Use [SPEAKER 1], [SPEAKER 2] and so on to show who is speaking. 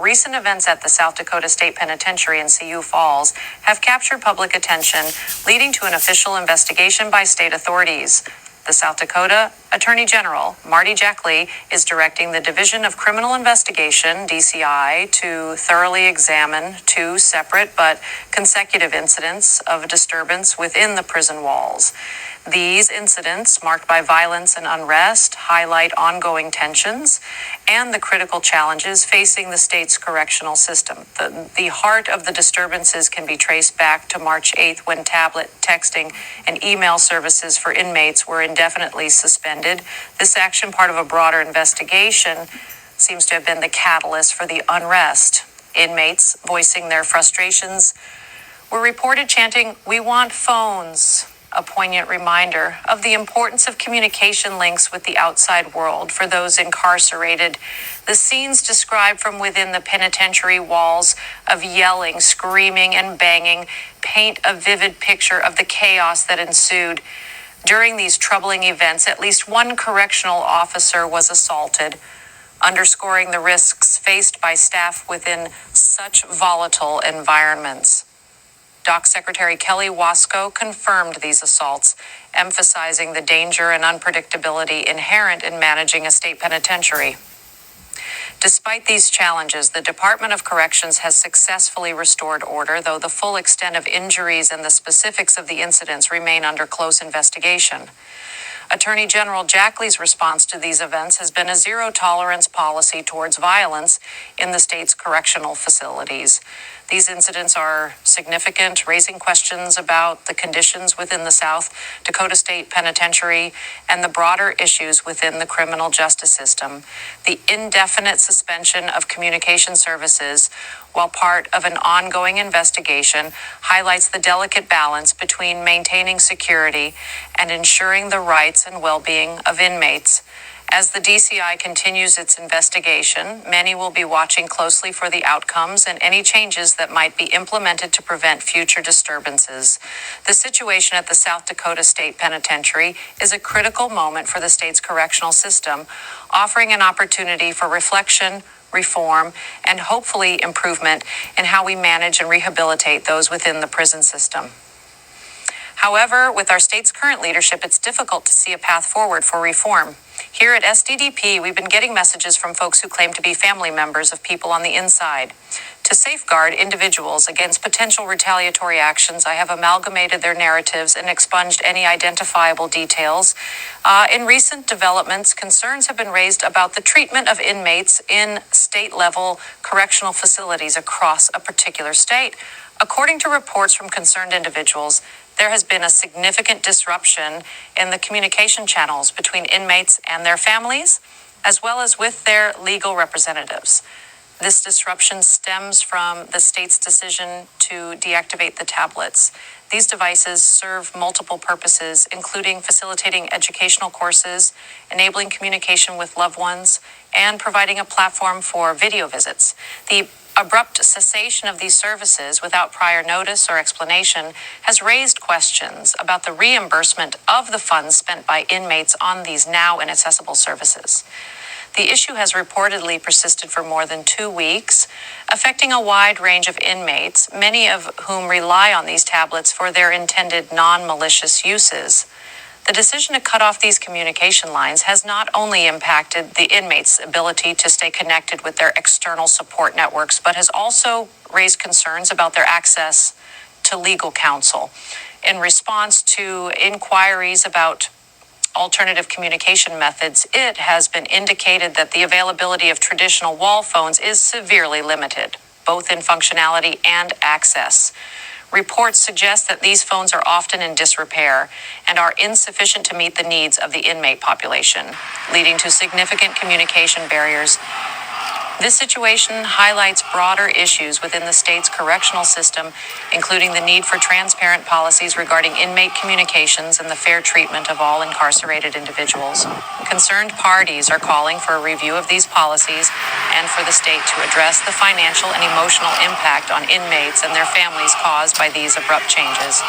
[SPEAKER 1] recent events at the South Dakota State Penitentiary in Sioux Falls have captured public attention, leading to an official investigation by state authorities. The South Dakota Attorney General, Marty Jackley, is directing the Division of Criminal Investigation, DCI, to thoroughly examine two separate but consecutive incidents of disturbance within the prison walls. These incidents, marked by violence and unrest, highlight ongoing tensions and the critical challenges facing the state's correctional system. The heart of the disturbances can be traced back to March 8th, when tablet, texting, and email services for inmates were indefinitely suspended. This action, part of a broader investigation, seems to have been the catalyst for the unrest. Inmates voicing their frustrations were reported chanting, "We want phones," a poignant reminder of the importance of communication links with the outside world for those incarcerated. The scenes described from within the penitentiary walls of yelling, screaming, and banging paint a vivid picture of the chaos that ensued. During these troubling events, at least one correctional officer was assaulted, underscoring the risks faced by staff within such volatile environments. DOC Secretary Kelly Wasco confirmed these assaults, emphasizing the danger and unpredictability inherent in managing a state penitentiary. Despite these challenges, the Department of Corrections has successfully restored order, though the full extent of injuries and the specifics of the incidents remain under close investigation. Attorney General Jackley's response to these events has been a zero-tolerance policy towards violence in the state's correctional facilities. These incidents are significant, raising questions about the conditions within the South Dakota State Penitentiary and the broader issues within the criminal justice system. The indefinite suspension of communication services, while part of an ongoing investigation, highlights the delicate balance between maintaining security and ensuring the rights and well-being of inmates. As the DCI continues its investigation, many will be watching closely for the outcomes and any changes that might be implemented to prevent future disturbances. The situation at the South Dakota State Penitentiary is a critical moment for the state's correctional system, offering an opportunity for reflection, reform, and hopefully improvement in how we manage and rehabilitate those within the prison system. However, with our state's current leadership, it's difficult to see a path forward for reform. Here at SDDP, we've been getting messages from folks who claim to be family members of people on the inside. To safeguard individuals against potential retaliatory actions, I have amalgamated their narratives and expunged any identifiable details. In recent developments, concerns have been raised about the treatment of inmates in state-level correctional facilities across a particular state. According to reports from concerned individuals, there has been a significant disruption in the communication channels between inmates and their families, as well as with their legal representatives. This disruption stems from the state's decision to deactivate the tablets. These devices serve multiple purposes, including facilitating educational courses, enabling communication with loved ones, and providing a platform for video visits. The abrupt cessation of these services without prior notice or explanation has raised questions about the reimbursement of the funds spent by inmates on these now inaccessible services. The issue has reportedly persisted for more than 2 weeks, affecting a wide range of inmates, many of whom rely on these tablets for their intended non-malicious uses. The decision to cut off these communication lines has not only impacted the inmates' ability to stay connected with their external support networks, but has also raised concerns about their access to legal counsel. In response to inquiries about alternative communication methods, it has been indicated that the availability of traditional wall phones is severely limited, both in functionality and access. Reports suggest that these phones are often in disrepair and are insufficient to meet the needs of the inmate population, leading to significant communication barriers. This situation highlights broader issues within the state's correctional system, including the need for transparent policies regarding inmate communications and the fair treatment of all incarcerated individuals. Concerned parties are calling for a review of these policies and for the state to address the financial and emotional impact on inmates and their families caused by these abrupt changes.